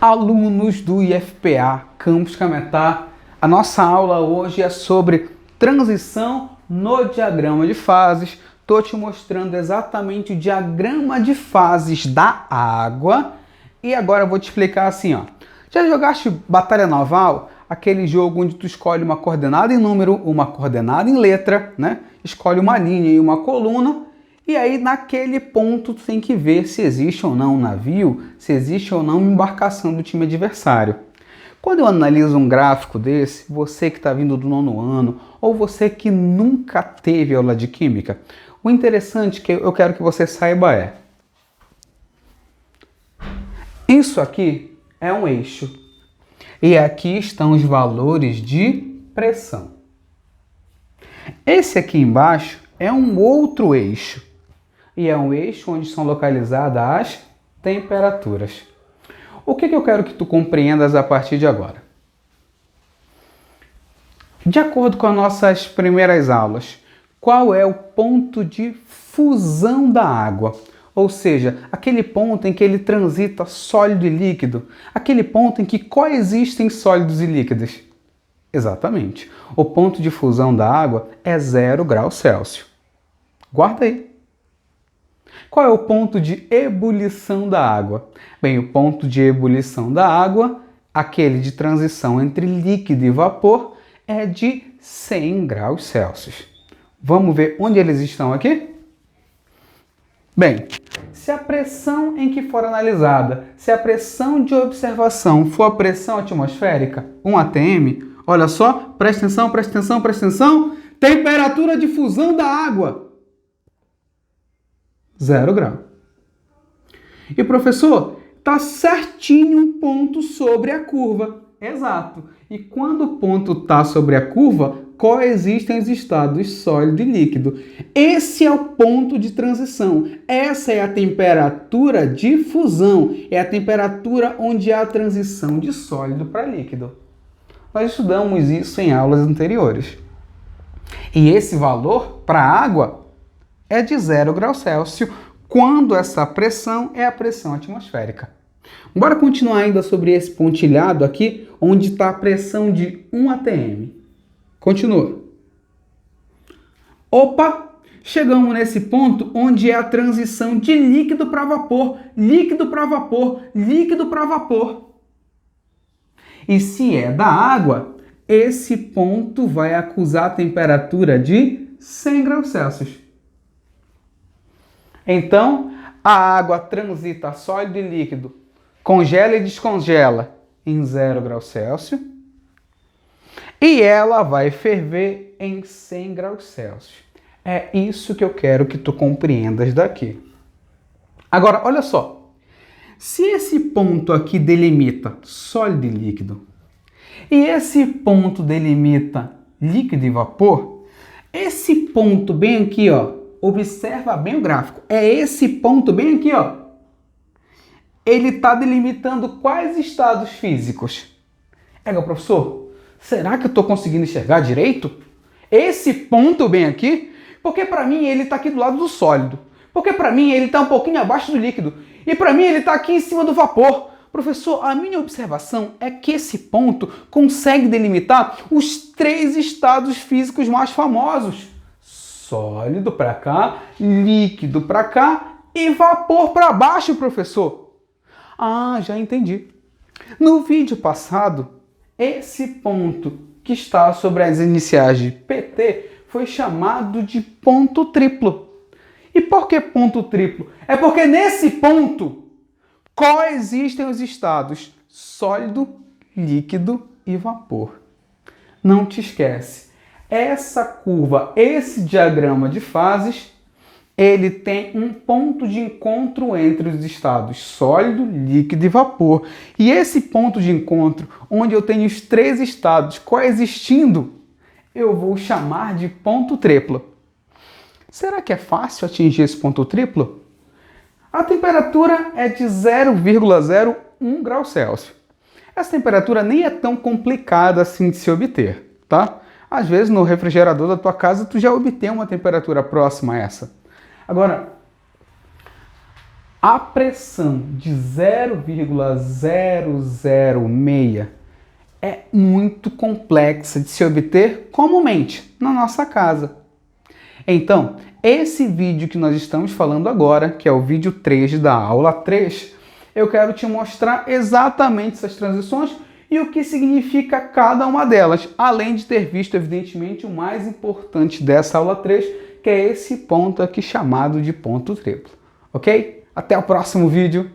Alunos do IFPA Campus Cametá, a nossa aula hoje é sobre transição no diagrama de fases. Estou te mostrando exatamente o diagrama de fases da água e agora eu vou te explicar assim, ó. Já jogaste Batalha Naval? Aquele jogo onde tu escolhe uma coordenada em número, uma coordenada em letra, né? Escolhe uma linha e uma coluna. E aí, naquele ponto, tu tem que ver se existe ou não um navio, se existe ou não uma embarcação do time adversário. Quando eu analiso um gráfico desse, você que está vindo do 9º ano, ou você que nunca teve aula de química, o interessante que eu quero que você saiba é: isso aqui é um eixo, e aqui estão os valores de pressão. Esse aqui embaixo é um outro eixo. E é um eixo onde são localizadas as temperaturas. O que eu quero que tu compreendas a partir de agora? De acordo com as nossas primeiras aulas, qual é o ponto de fusão da água? Ou seja, aquele ponto em que ele transita sólido e líquido, aquele ponto em que coexistem sólidos e líquidos. Exatamente. O ponto de fusão da água é 0 graus Celsius. Guarda aí. Qual é o ponto de ebulição da água? Bem, o ponto de ebulição da água, aquele de transição entre líquido e vapor, é de 100 graus Celsius. Vamos ver onde eles estão aqui? Bem, se a pressão em que for analisada, se a pressão de observação for a pressão atmosférica, 1 atm, olha só, presta atenção, presta atenção, presta atenção, temperatura de fusão da água. 0 grau. E professor, tá certinho um ponto sobre a curva. Exato. E quando o ponto está sobre a curva, coexistem os estados sólido e líquido. Esse é o ponto de transição. Essa é a temperatura de fusão. É a temperatura onde há a transição de sólido para líquido. Nós estudamos isso em aulas anteriores. E esse valor para a água é de 0 graus Celsius, quando essa pressão é a pressão atmosférica. Bora continuar ainda sobre esse pontilhado aqui, onde está a pressão de 1 atm. Continua. Opa! Chegamos nesse ponto onde é a transição de líquido para vapor, líquido para vapor, líquido para vapor. E se é da água, esse ponto vai acusar a temperatura de 100 graus Celsius. Então, a água transita sólido e líquido, congela e descongela em 0 graus Celsius e ela vai ferver em 100 graus Celsius. É isso que eu quero que tu compreendas daqui. Agora, olha só. Se esse ponto aqui delimita sólido e líquido e esse ponto delimita líquido e vapor, esse ponto bem aqui, ó, observa bem o gráfico. É esse ponto bem aqui, ó. Ele está delimitando quais estados físicos? Professor, será que eu estou conseguindo enxergar direito? Esse ponto bem aqui? Porque para mim ele está aqui do lado do sólido. Porque para mim ele está um pouquinho abaixo do líquido. E para mim ele está aqui em cima do vapor. Professor, a minha observação é que esse ponto consegue delimitar os 3 estados físicos mais famosos. Sólido para cá, líquido para cá e vapor para baixo, professor. Ah, já entendi. No vídeo passado, esse ponto que está sobre as iniciais de PT foi chamado de ponto triplo. E por que ponto triplo? É porque nesse ponto coexistem os estados sólido, líquido e vapor. Não te esquece. Essa curva, esse diagrama de fases, ele tem um ponto de encontro entre os estados sólido, líquido e vapor. E esse ponto de encontro, onde eu tenho os 3 estados coexistindo, eu vou chamar de ponto triplo. Será que é fácil atingir esse ponto triplo? A temperatura é de 0,01 graus Celsius. Essa temperatura nem é tão complicada assim de se obter, tá? Às vezes, no refrigerador da tua casa, tu já obtém uma temperatura próxima a essa. Agora, A pressão de 0,006 é muito complexa de se obter comumente na nossa casa. Então, esse vídeo que nós estamos falando agora, que é o vídeo 3 da aula 3, eu quero te mostrar exatamente essas transições e o que significa cada uma delas, além de ter visto, evidentemente, o mais importante dessa aula 3, que é esse ponto aqui chamado de ponto triplo. Ok? Até o próximo vídeo!